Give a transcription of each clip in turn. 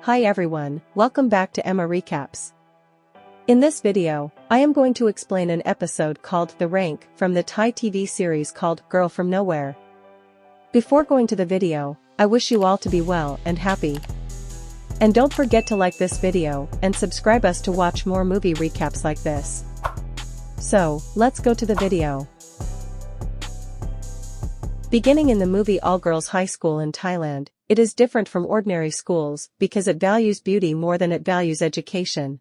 Hi everyone, welcome back to Emma Recaps. In this video, I am going to explain an episode called The Rank from the Thai TV series called Girl from Nowhere. Before going to the video, I wish you all to be well and happy. And don't forget to like this video and subscribe us to watch more movie recaps like this. So, let's go to the video. Beginning in the movie All Girls High School in Thailand, it is different from ordinary schools because it values beauty more than it values education.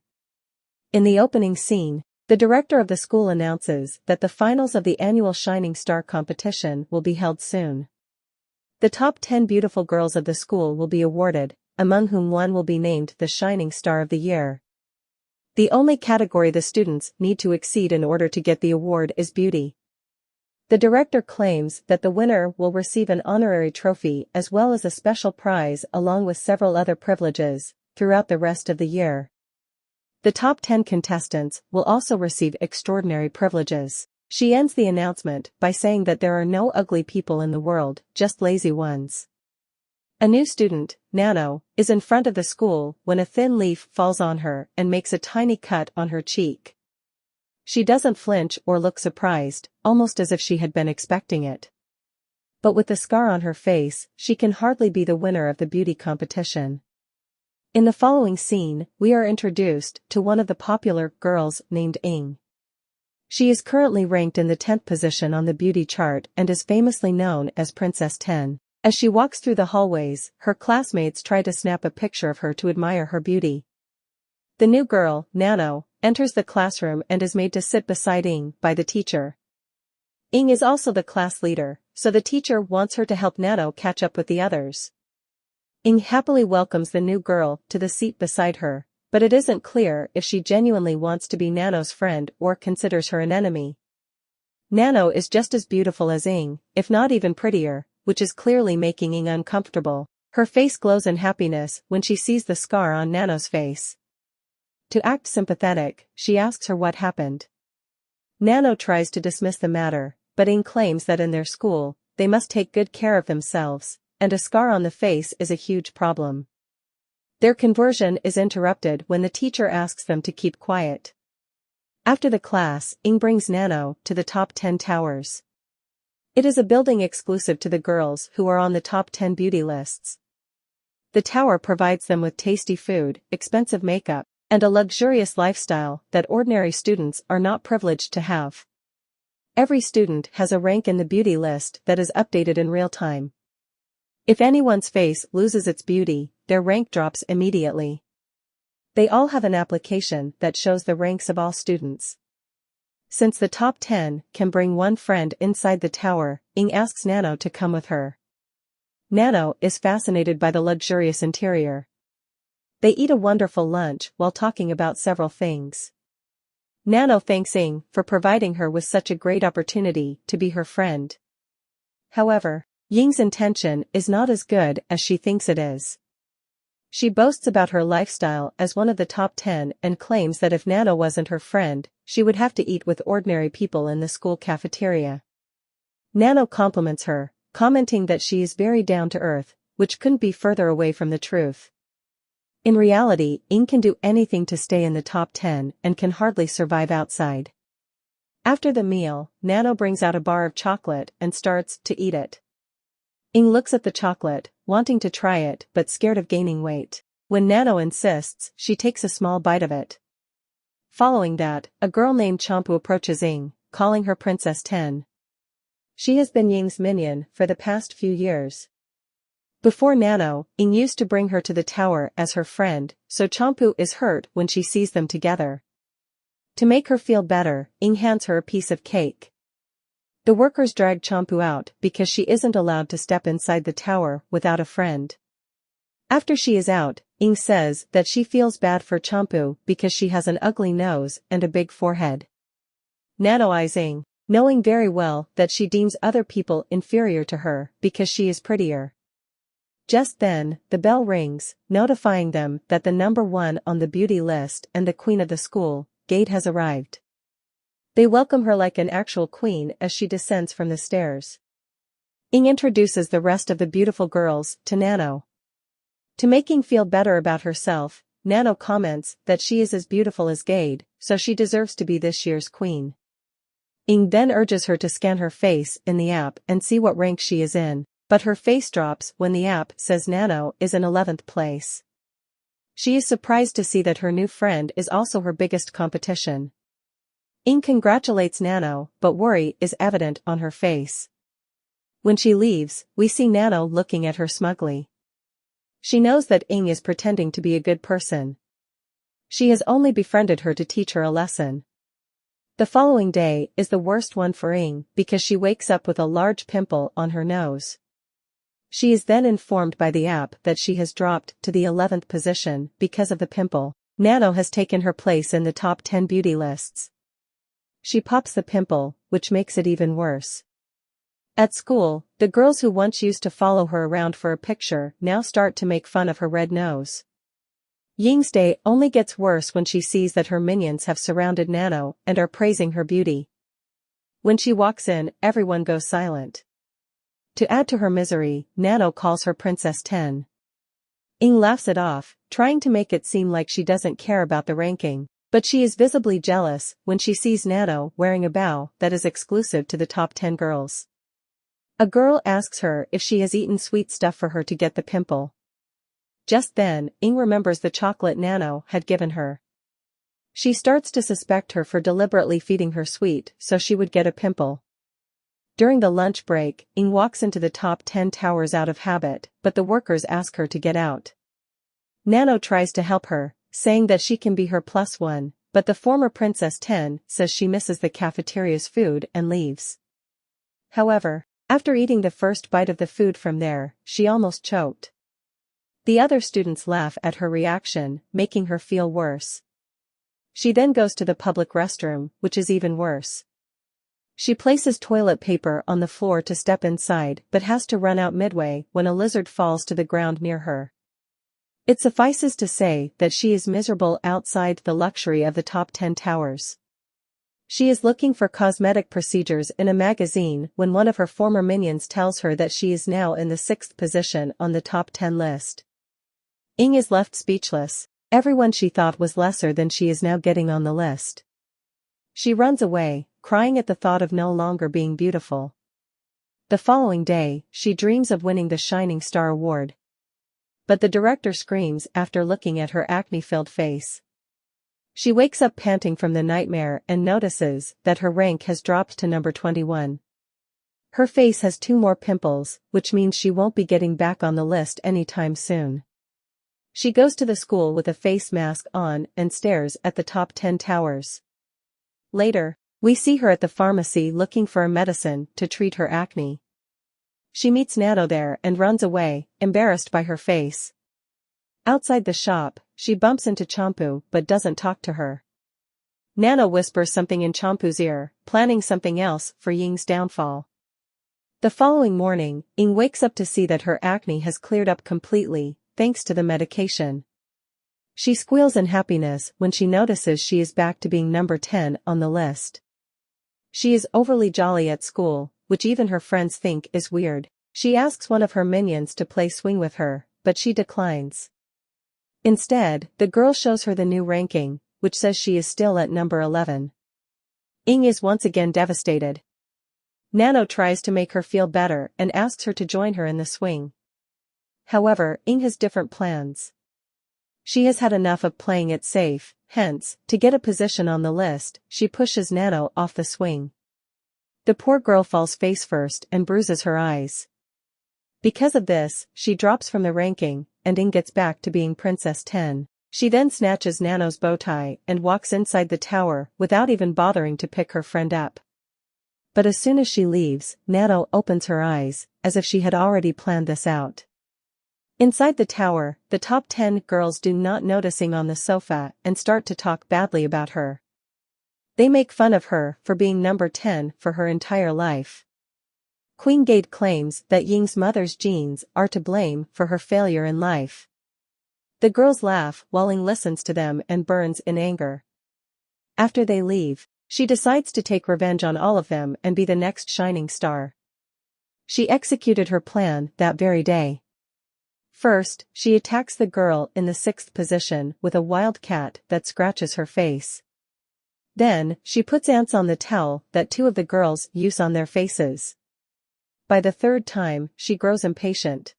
In the opening scene, the director of the school announces that the finals of the annual Shining Star competition will be held soon. The top 10 beautiful girls of the school will be awarded, among whom one will be named the Shining Star of the Year. The only category the students need to exceed in order to get the award is beauty. The director claims that the winner will receive an honorary trophy as well as a special prize along with several other privileges throughout the rest of the year. The top 10 contestants will also receive extraordinary privileges. She ends the announcement by saying that there are no ugly people in the world, just lazy ones. A new student, Nano, is in front of the school when a thin leaf falls on her and makes a tiny cut on her cheek. She doesn't flinch or look surprised, almost as if she had been expecting it. But with the scar on her face, she can hardly be the winner of the beauty competition. In the following scene, we are introduced to one of the popular girls named Ing. She is currently ranked in the 10th position on the beauty chart and is famously known as Princess 10. As she walks through the hallways, her classmates try to snap a picture of her to admire her beauty. The new girl, Nano, enters the classroom and is made to sit beside Ing by the teacher. Ing is also the class leader, so the teacher wants her to help Nano catch up with the others. Ing happily welcomes the new girl to the seat beside her, but it isn't clear if she genuinely wants to be Nano's friend or considers her an enemy. Nano is just as beautiful as Ing, if not even prettier, which is clearly making Ing uncomfortable. Her face glows in happiness when she sees the scar on Nano's face. To act sympathetic, she asks her what happened. Nano tries to dismiss the matter, but Ing claims that in their school, they must take good care of themselves, and a scar on the face is a huge problem. Their conversation is interrupted when the teacher asks them to keep quiet. After the class, Ing brings Nano to the top 10 towers. It is a building exclusive to the girls who are on the top 10 beauty lists. The tower provides them with tasty food, expensive makeup, and a luxurious lifestyle that ordinary students are not privileged to have. Every student has a rank in the beauty list that is updated in real time. If anyone's face loses its beauty, their rank drops immediately. They all have an application that shows the ranks of all students. Since the top 10 can bring one friend inside the tower, Ing asks Nano to come with her. Nano is fascinated by the luxurious interior. They eat a wonderful lunch while talking about several things. Nano thanks Ing for providing her with such a great opportunity to be her friend. However, Ying's intention is not as good as she thinks it is. She boasts about her lifestyle as one of the top 10 and claims that if Nano wasn't her friend, she would have to eat with ordinary people in the school cafeteria. Nano compliments her, commenting that she is very down to earth, which couldn't be further away from the truth. In reality, Ing can do anything to stay in the top 10 and can hardly survive outside. After the meal, Nano brings out a bar of chocolate and starts to eat it. Ing looks at the chocolate, wanting to try it but scared of gaining weight. When Nano insists, she takes a small bite of it. Following that, a girl named Champu approaches Ing, calling her Princess 10. She has been Ying's minion for the past few years. Before Nano, Ing used to bring her to the tower as her friend, so Champu is hurt when she sees them together. To make her feel better, Ing hands her a piece of cake. The workers drag Champu out because she isn't allowed to step inside the tower without a friend. After she is out, Ing says that she feels bad for Champu because she has an ugly nose and a big forehead. Nano eyes Ing, knowing very well that she deems other people inferior to her because she is prettier. Just then, the bell rings, notifying them that the number 1 on the beauty list and the queen of the school, Gate, has arrived. They welcome her like an actual queen as she descends from the stairs. Ing introduces the rest of the beautiful girls to Nano. To make Ying feel better about herself, Nano comments that she is as beautiful as Gade, so she deserves to be this year's queen. Ying then urges her to scan her face in the app and see what rank she is in, but her face drops when the app says Nano is in 11th place. She is surprised to see that her new friend is also her biggest competition. Ying congratulates Nano, but worry is evident on her face. When she leaves, we see Nano looking at her smugly. She knows that Ying is pretending to be a good person. She has only befriended her to teach her a lesson. The following day is the worst one for Ying because she wakes up with a large pimple on her nose. She is then informed by the app that she has dropped to the 11th position because of the pimple. Nano has taken her place in the top 10 beauty lists. She pops the pimple, which makes it even worse. At school, the girls who once used to follow her around for a picture now start to make fun of her red nose. Ying's day only gets worse when she sees that her minions have surrounded Nano and are praising her beauty. When she walks in, everyone goes silent. To add to her misery, Nano calls her Princess 10. Ying laughs it off, trying to make it seem like she doesn't care about the ranking, but she is visibly jealous when she sees Nano wearing a bow that is exclusive to the top 10 girls. A girl asks her if she has eaten sweet stuff for her to get the pimple. Just then, Ying remembers the chocolate Nano had given her. She starts to suspect her for deliberately feeding her sweet so she would get a pimple. During the lunch break, Ying walks into the top 10 towers out of habit, but the workers ask her to get out. Nano tries to help her, saying that she can be her +1, but the former Princess 10 says she misses the cafeteria's food and leaves. However, after eating the first bite of the food from there, she almost choked. The other students laugh at her reaction, making her feel worse. She then goes to the public restroom, which is even worse. She places toilet paper on the floor to step inside but has to run out midway when a lizard falls to the ground near her. It suffices to say that she is miserable outside the luxury of the top 10 towers. She is looking for cosmetic procedures in a magazine when one of her former minions tells her that she is now in the 6th position on the top 10 list. Ying is left speechless. Everyone she thought was lesser than she is now getting on the list. She runs away, crying at the thought of no longer being beautiful. The following day, she dreams of winning the Shining Star Award. But the director screams after looking at her acne-filled face. She wakes up panting from the nightmare and notices that her rank has dropped to number 21. Her face has 2 more pimples, which means she won't be getting back on the list anytime soon. She goes to the school with a face mask on and stares at the top 10 towers. Later, we see her at the pharmacy looking for a medicine to treat her acne. She meets Nano there and runs away, embarrassed by her face. Outside the shop, she bumps into Champu but doesn't talk to her. Nano whispers something in Champu's ear, planning something else for Ying's downfall. The following morning, Ying wakes up to see that her acne has cleared up completely, thanks to the medication. She squeals in happiness when she notices she is back to being number 10 on the list. She is overly jolly at school, which even her friends think is weird. She asks one of her minions to play swing with her, but she declines. Instead, the girl shows her the new ranking, which says she is still at number 11. Ying is once again devastated. Nano tries to make her feel better and asks her to join her in the swing. However, Ying has different plans. She has had enough of playing it safe, hence, to get a position on the list, she pushes Nano off the swing. The poor girl falls face first and bruises her eyes. Because of this, she drops from the ranking, and Ying gets back to being Princess 10. She then snatches Nano's bow tie and walks inside the tower without even bothering to pick her friend up. But as soon as she leaves, Nano opens her eyes, as if she had already planned this out. Inside the tower, the top 10 girls do not noticing on the sofa and start to talk badly about her. They make fun of her for being number 10 for her entire life. Queen Gade claims that Ying's mother's genes are to blame for her failure in life. The girls laugh while Ying listens to them and burns in anger. After they leave, she decides to take revenge on all of them and be the next shining star. She executed her plan that very day. First, she attacks the girl in the 6th position with a wild cat that scratches her face. Then, she puts ants on the towel that 2 of the girls use on their faces. By the 3rd time, she grows impatient.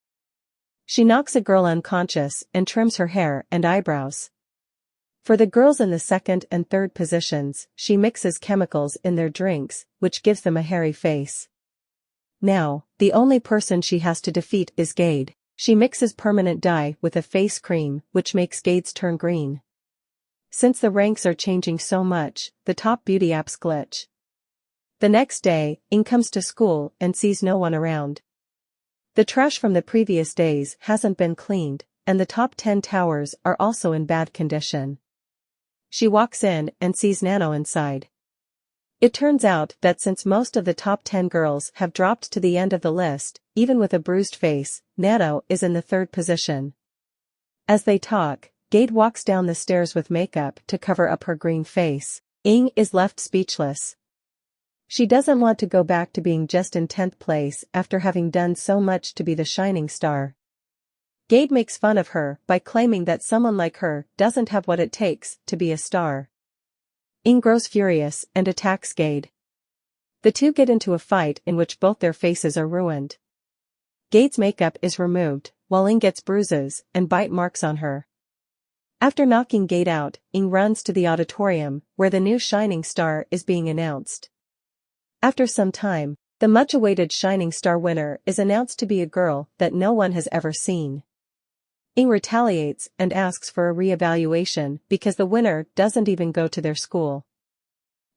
She knocks a girl unconscious and trims her hair and eyebrows. For the girls in the 2nd and 3rd positions, she mixes chemicals in their drinks, which gives them a hairy face. Now, the only person she has to defeat is Gade. She mixes permanent dye with a face cream, which makes Gade's turn green. Since the ranks are changing so much, the top beauty apps glitch. The next day, Ing comes to school and sees no one around. The trash from the previous days hasn't been cleaned, and the top 10 towers are also in bad condition. She walks in and sees Nano inside. It turns out that since most of the top 10 girls have dropped to the end of the list, even with a bruised face, Nano is in the 3rd position. As they talk, Gade walks down the stairs with makeup to cover up her green face. Ing is left speechless. She doesn't want to go back to being just in 10th place after having done so much to be the shining star. Gade makes fun of her by claiming that someone like her doesn't have what it takes to be a star. Ing grows furious and attacks Gade. The 2 get into a fight in which both their faces are ruined. Gade's makeup is removed, while Ing gets bruises and bite marks on her. After knocking Gade out, Ing runs to the auditorium, where the new shining star is being announced. After some time, the much-awaited shining star winner is announced to be a girl that no one has ever seen. Ing retaliates and asks for a re-evaluation because the winner doesn't even go to their school.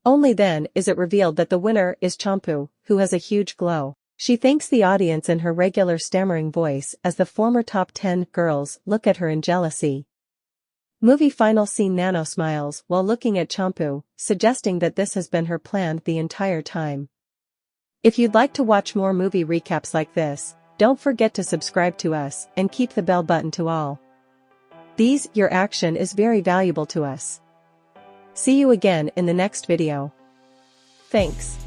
Only then is it revealed that the winner is Champu, who has a huge glow. She thanks the audience in her regular stammering voice as the former top 10 girls look at her in jealousy. Movie final scene. Nano smiles while looking at Champu, suggesting that this has been her plan the entire time. If you'd like to watch more movie recaps like this, don't forget to subscribe to us and keep the bell button to all. Your action is very valuable to us. See you again in the next video. Thanks.